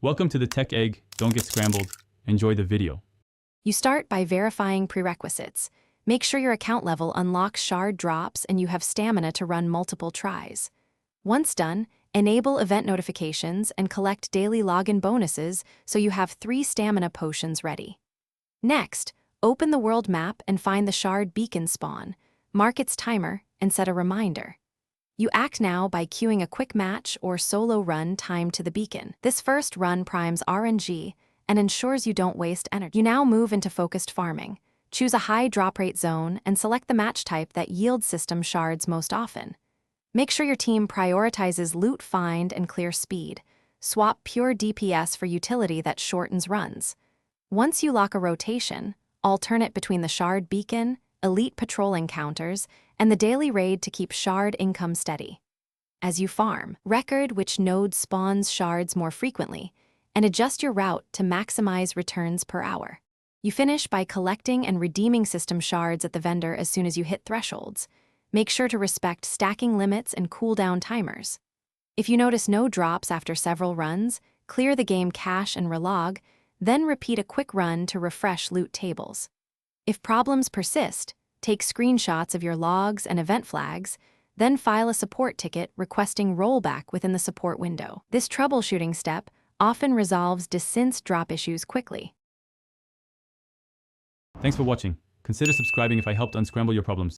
Welcome to the Tech Egg. Don't get scrambled. Enjoy the video. You start by verifying prerequisites. Make sure your account level unlocks shard drops and you have stamina to run multiple tries. Once done, enable event notifications and collect daily login bonuses so you have 3 stamina potions ready. Next, open the world map and find the shard beacon spawn, mark its timer, and set a reminder. You act now by queuing a quick match or solo run timed to the beacon. This first run primes RNG and ensures you don't waste energy. You now move into focused farming. Choose a high drop rate zone and select the match type that yields system shards most often. Make sure your team prioritizes loot find and clear speed. Swap pure DPS for utility that shortens runs. Once you lock a rotation, alternate between the shard beacon, elite patrol encounters, and the daily raid to keep shard income steady. As you farm, record which node spawns shards more frequently, and adjust your route to maximize returns per hour. You finish by collecting and redeeming system shards at the vendor as soon as you hit thresholds. Make sure to respect stacking limits and cooldown timers. If you notice no drops after several runs, clear the game cache and relog, then repeat a quick run to refresh loot tables. If problems persist, take screenshots of your logs and event flags, then file a support ticket requesting rollback within the support window. This troubleshooting step often resolves dissynth drop issues quickly. Thanks for watching. Consider subscribing if I helped unscramble your problems.